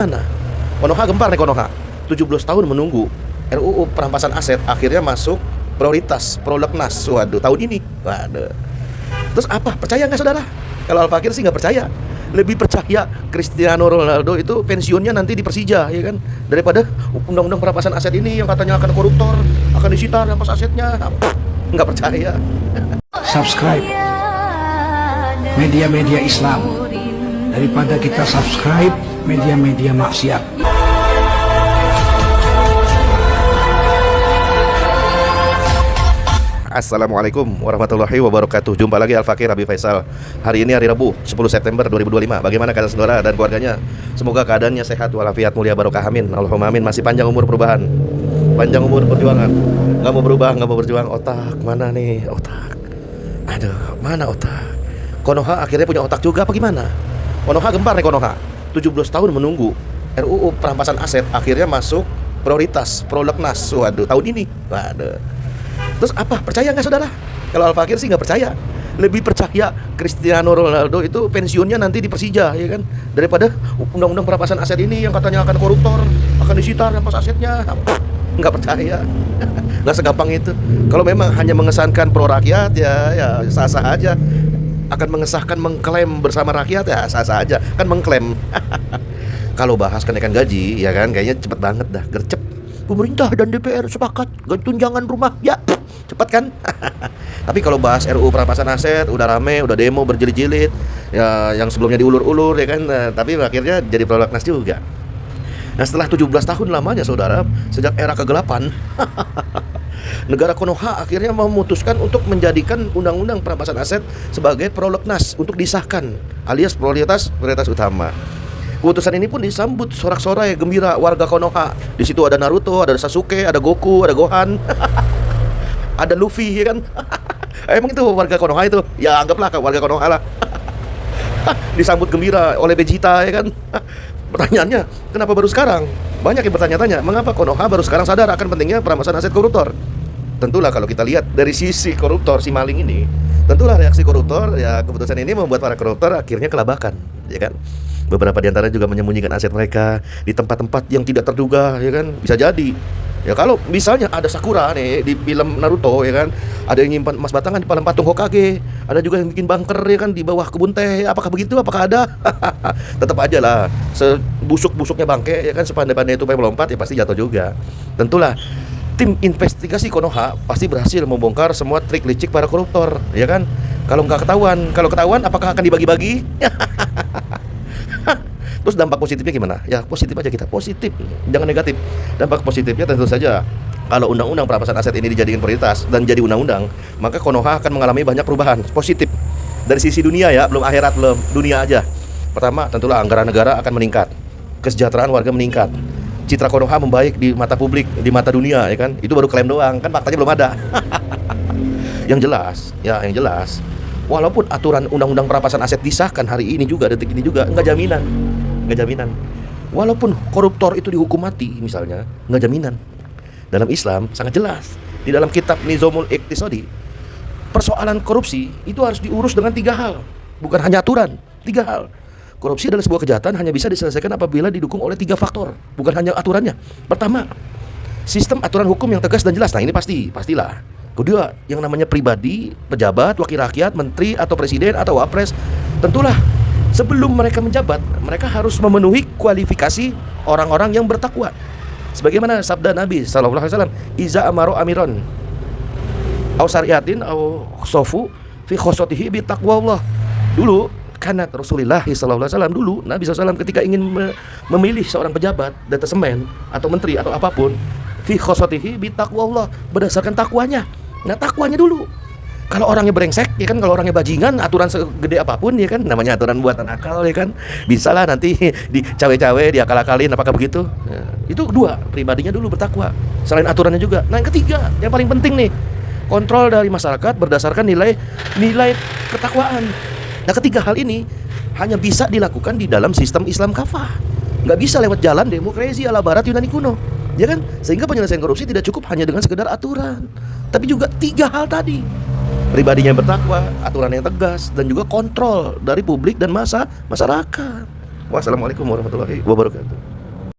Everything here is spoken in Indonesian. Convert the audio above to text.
Mana? Konoha gempar nih Konoha. 17 tahun menunggu RUU perampasan aset akhirnya masuk prioritas prolegnas. Waduh, tahun ini. Waduh. Terus apa? Percaya nggak saudara? Kalau Al-Fakir sih nggak percaya. Lebih percaya Cristiano Ronaldo itu pensiunnya nanti di Persija, ya kan? Daripada undang-undang perampasan aset ini yang katanya akan koruptor, akan disita rampas asetnya. Nggak percaya. Subscribe media-media Islam daripada kita subscribe media-media maksiat. Assalamualaikum warahmatullahi wabarakatuh. Jumpa lagi Al-Fakir Habib Faisal. Hari ini hari Rabu 10 September 2025. Bagaimana keadaan saudara dan keluarganya? Semoga keadaannya sehat walafiat mulia barokah, amin. Allahumma amin. Masih panjang umur perubahan, panjang umur perjuangan. Gak mau berubah, gak mau berjuang. Otak mana nih? Otak. Aduh, mana otak? Konoha akhirnya punya otak juga apa gimana? Konoha gempar nih Konoha. 17 tahun menunggu RUU perampasan aset akhirnya masuk prioritas prolegnas. Waduh, tahun ini. Waduh. Terus apa? Percaya nggak saudara? Kalau Al-Fakir sih nggak percaya. Lebih percaya Cristiano Ronaldo itu pensiunnya nanti di Persija, ya kan? Daripada undang-undang perampasan aset ini yang katanya akan koruptor, akan disita rampas asetnya. Nggak percaya. Nggak segampang itu. Kalau memang hanya mengesankan pro rakyat ya sah-sah aja. Akan mengesahkan mengklaim bersama rakyat ya sah-sah aja. Kan mengklaim. Kalau bahas kenaikan gaji ya kan kayaknya cepet banget dah, gercep. Pemerintah dan DPR sepakat ganti tunjangan rumah. Ya, cepat kan? Tapi kalau bahas RUU perampasan aset udah rame, udah demo berjilid-jilid. Ya, yang sebelumnya diulur-ulur ya kan, tapi akhirnya jadi prolegnas juga. Nah, setelah 17 tahun lamanya saudara, sejak era kegelapan, negara Konoha akhirnya memutuskan untuk menjadikan undang-undang perampasan aset sebagai prolegnas untuk disahkan, alias prioritas utama. Keputusan ini pun disambut sorak-sorai gembira warga Konoha. Di situ ada Naruto, ada Sasuke, ada Goku, ada Gohan, ada Luffy, ya kan? Emang itu warga Konoha itu? Ya anggaplah warga Konoha lah. Disambut gembira oleh Vegeta, ya kan? Pertanyaannya, kenapa baru sekarang? Banyak yang bertanya-tanya, mengapa Konoha baru sekarang sadar akan pentingnya perampasan aset koruptor? Tentulah kalau kita lihat dari sisi koruptor si maling ini, tentulah reaksi koruptor, ya keputusan ini membuat para koruptor akhirnya kelabakan, ya kan? Beberapa di antara juga menyembunyikan aset mereka di tempat-tempat yang tidak terduga, ya kan? Bisa jadi. Ya kalau misalnya ada Sakura nih di film Naruto, ya kan? Ada yang nyimpan emas batangan di dalam patung Hokage, ada juga yang bikin bunker, ya kan, di bawah kebun teh. Apakah begitu? Apakah ada? Tetap aja lah. Sebusuk-busuknya bangke, ya kan, sepandai-pandai itu melompat, ya pasti jatuh juga. Tentulah tim investigasi Konoha pasti berhasil membongkar semua trik licik para koruptor, ya kan? Kalau ketahuan, apakah akan dibagi-bagi? Terus dampak positifnya gimana? Ya positif aja kita, positif, jangan negatif. Dampak positifnya tentu saja kalau undang-undang perampasan aset ini dijadikan prioritas dan jadi undang-undang, maka Konoha akan mengalami banyak perubahan positif dari sisi dunia ya, belum akhirat, belum dunia aja. Pertama, tentulah anggaran negara akan meningkat, kesejahteraan warga meningkat, citra Konoha membaik di mata publik, di mata dunia, ya kan? Itu baru klaim doang, kan faktanya belum ada. Yang jelas, walaupun aturan undang-undang perampasan aset disahkan hari ini juga, detik ini juga, nggak jaminan. Walaupun koruptor itu dihukum mati misalnya, nggak jaminan. Dalam Islam sangat jelas, di dalam kitab Nizamul Iqtisadi, persoalan korupsi itu harus diurus dengan 3 hal, bukan hanya aturan. 3 hal. Korupsi adalah sebuah kejahatan hanya bisa diselesaikan apabila didukung oleh 3 faktor, bukan hanya aturannya. Pertama, sistem aturan hukum yang tegas dan jelas. Nah ini pastilah. Kedua, yang namanya pribadi, pejabat, wakil rakyat, menteri atau presiden atau wapres, tentulah sebelum mereka menjabat, mereka harus memenuhi kualifikasi orang-orang yang bertakwa. Sebagaimana sabda Nabi SAW, Iza amaro amiron au syariatin au sofu fi khosotihi bi taqwallah. Dulu karena Rasulullah SAW dulu Nabi SAW ketika ingin memilih seorang pejabat, detasemen atau menteri atau apapun, fi khosotihi bi taqwallah, berdasarkan takwanya. Nah takwanya dulu. Kalau orangnya brengsek, ya kan, kalau orangnya bajingan, aturan segede apapun, ya kan, namanya aturan buatan akal, ya kan, bisa lah nanti di cawe-cawe, diakal-akalin, apakah begitu? Ya, itu kedua, pribadinya dulu bertakwa, selain aturannya juga. Nah yang ketiga, yang paling penting nih, kontrol dari masyarakat berdasarkan nilai ketakwaan. Nah ketiga hal ini hanya bisa dilakukan di dalam sistem Islam kafah, nggak bisa lewat jalan demokrasi ala Barat Yunani kuno, ya kan? Sehingga penyelesaian korupsi tidak cukup hanya dengan sekedar aturan, tapi juga 3 hal tadi. Pribadinya bertakwa, aturan yang tegas, dan juga kontrol dari publik dan masyarakat. Wassalamualaikum warahmatullahi wabarakatuh.